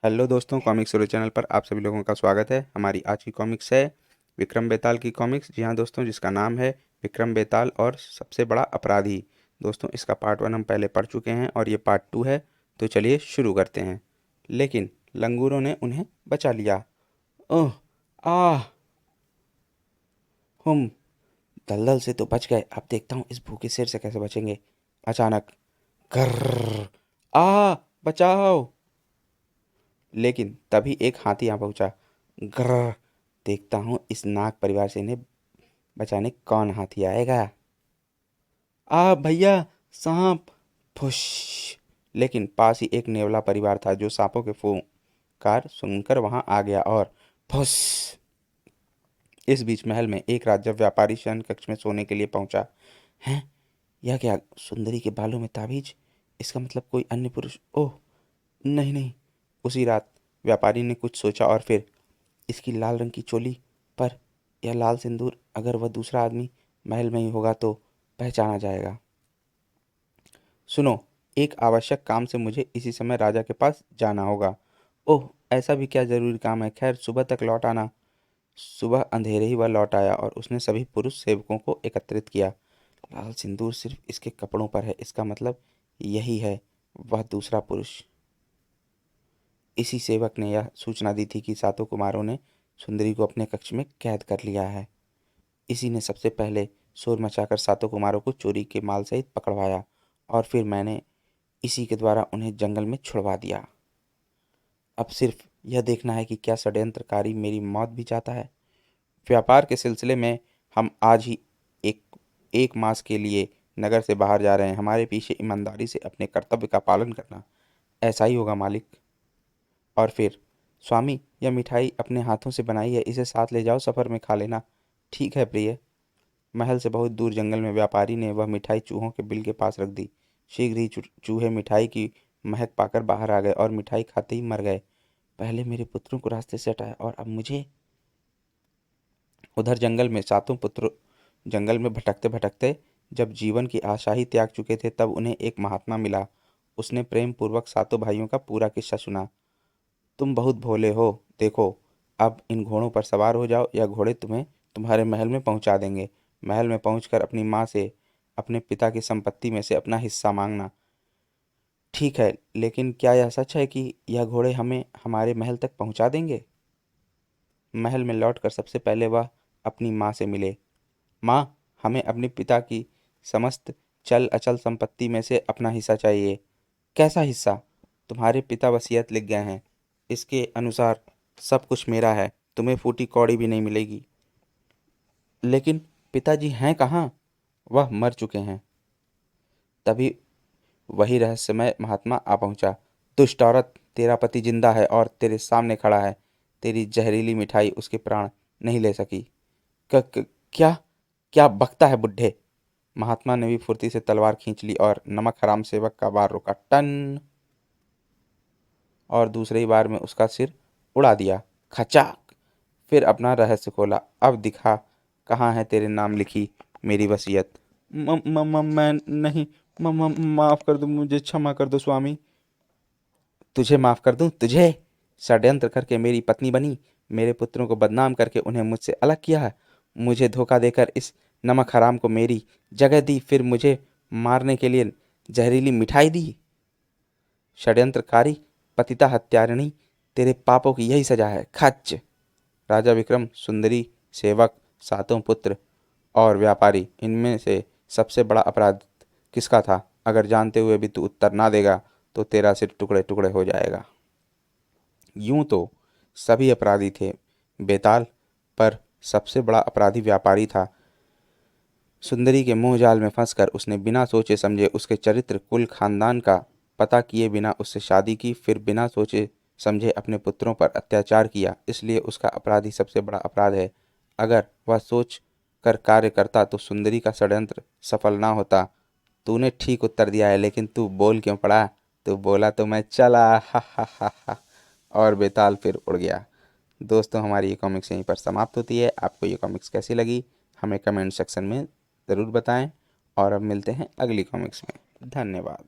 Hello दोस्तों, comics story channel पर आप सभी लोगों का स्वागत है। हमारी आज की कॉमिक्स है विक्रम बेताल की कॉमिक्स। जी हाँ दोस्तों, जिसका नाम है विक्रम बेताल और सबसे बड़ा अपराधी। दोस्तों, इसका पार्ट 1 हम पहले पढ़ चुके हैं और ये पार्ट 2 है। तो चलिए शुरू करते हैं। लेकिन लंगूरों ने उन्हें बचा लिया। ओह, आह, हम दलदल से तो बच गए। अब देखता हूँ इस भूखे शेर से कैसे बचेंगे। अचानक कर्र, आ बचाओ। लेकिन तभी एक हाथी आ पहुंचा। ग्रह, देखता हूँ इस नाग परिवार से इन्हें बचाने कौन हाथी आएगा। आ भैया, सांप। फुश। लेकिन पास ही एक नेवला परिवार था जो सांपों के फुंकार सुनकर वहां आ गया और फुस। इस बीच महल में एक रात जब व्यापारी शयन कक्ष में सोने के लिए पहुंचा। हैं, यह क्या? सुंदरी के बालों में ताबीज। इसका मतलब कोई अन्य पुरुष। ओह नहीं नहीं। उसी रात व्यापारी ने कुछ सोचा और फिर इसकी लाल रंग की चोली पर यह लाल सिंदूर, अगर वह दूसरा आदमी महल में ही होगा तो पहचाना जाएगा। सुनो, एक आवश्यक काम से मुझे इसी समय राजा के पास जाना होगा। ओह, ऐसा भी क्या जरूरी काम है? खैर, सुबह तक लौट आना। सुबह अंधेरे ही वह लौट आया और उसने सभी पुरुष सेवकों को एकत्रित किया। लाल सिंदूर सिर्फ इसके कपड़ों पर है, इसका मतलब यही है वह दूसरा पुरुष। इसी सेवक ने यह सूचना दी थी कि सातों कुमारों ने सुंदरी को अपने कक्ष में कैद कर लिया है। इसी ने सबसे पहले शोर मचाकर सातों कुमारों को चोरी के माल सहित पकड़वाया और फिर मैंने इसी के द्वारा उन्हें जंगल में छुड़वा दिया। अब सिर्फ यह देखना है कि क्या षड्यंत्रकारी मेरी मौत भी चाहता है। व्यापार के सिलसिले में हम आज ही एक एक मास के लिए नगर से बाहर जा रहे हैं। हमारे पीछे ईमानदारी से अपने कर्तव्य का पालन करना। ऐसा ही होगा मालिक। और फिर, स्वामी, यह मिठाई अपने हाथों से बनाई है, इसे साथ ले जाओ, सफर में खा लेना। ठीक है प्रिय। महल से बहुत दूर जंगल में व्यापारी ने वह मिठाई चूहों के बिल के पास रख दी। शीघ्र ही चूहे मिठाई की महक पाकर बाहर आ गए और मिठाई खाते ही मर गए। पहले मेरे पुत्रों को रास्ते से हटाया और अब मुझे। उधर जंगल में सातों पुत्र जंगल में भटकते भटकते जब जीवन की आशा ही त्याग चुके थे, तब उन्हें एक महात्मा मिला। उसने प्रेम पूर्वक सातों भाइयों का पूरा किस्सा सुना। तुम बहुत भोले हो। देखो, अब इन घोड़ों पर सवार हो जाओ। यह घोड़े तुम्हें तुम्हारे महल में पहुंचा देंगे। महल में पहुंचकर अपनी माँ से अपने पिता की संपत्ति में से अपना हिस्सा मांगना। ठीक है, लेकिन क्या यह सच है कि यह घोड़े हमें हमारे महल तक पहुंचा देंगे? महल में लौटकर सबसे पहले वह अपनी माँ से मिले। माँ, हमें अपने पिता की समस्त चल अचल संपत्ति में से अपना हिस्सा चाहिए। कैसा हिस्सा? तुम्हारे पिता वसीयत लिख गए हैं, इसके अनुसार सब कुछ मेरा है, तुम्हें फूटी कौड़ी भी नहीं मिलेगी। लेकिन पिताजी हैं कहाँ? वह मर चुके हैं। तभी वही रहस्यमय महात्मा आ पहुंचा। दुष्ट औरत, तेरा पति जिंदा है और तेरे सामने खड़ा है। तेरी जहरीली मिठाई उसके प्राण नहीं ले सकी। क्या? क्या बकता है बुड्ढे? महात्मा ने भी फुर्ती से तलवार खींच ली और नमक हराम सेवक का वार रोका। टन। और दूसरी ही बार में उसका सिर उड़ा दिया। खचाक। फिर अपना रहस्य खोला। अब दिखा, कहाँ है तेरे नाम लिखी मेरी वसीयत? मैं नहीं। माफ कर दो मुझे, क्षमा कर दो स्वामी। तुझे माफ कर दूं? तुझे? षड्यंत्र करके मेरी पत्नी बनी, मेरे पुत्रों को बदनाम करके उन्हें मुझसे अलग किया है, मुझे धोखा देकर इस नमक हराम को मेरी जगह दी, फिर मुझे मारने के लिए जहरीली मिठाई दी। षड्यंत्रकारी, पतिता हत्यारिणी, तेरे पापों की यही सजा है। खच। राजा विक्रम, सुंदरी, सेवक, सातों पुत्र और व्यापारी, इनमें से सबसे बड़ा अपराध किसका था? अगर जानते हुए भी तू उत्तर ना देगा तो तेरा सिर टुकड़े टुकड़े हो जाएगा। यूं तो सभी अपराधी थे बेताल, पर सबसे बड़ा अपराधी व्यापारी था। सुंदरी के मोह जाल में फंसकर उसने बिना सोचे समझे उसके चरित्र, कुल, खानदान का पता किए बिना उससे शादी की, फिर बिना सोचे समझे अपने पुत्रों पर अत्याचार किया। इसलिए उसका अपराध ही सबसे बड़ा अपराध है। अगर वह सोच कर कार्य करता तो सुंदरी का षड्यंत्र सफल ना होता। तूने ठीक उत्तर दिया है, लेकिन तू बोल क्यों पड़ा? तू बोला तो मैं चला। हा हा हा हा। और बेताल फिर उड़ गया। दोस्तों, हमारी ये कॉमिक्स यहीं पर समाप्त होती है। आपको ये कॉमिक्स कैसी लगी हमें कमेंट सेक्शन में ज़रूर बताएं और अब मिलते हैं अगली कॉमिक्स में। धन्यवाद।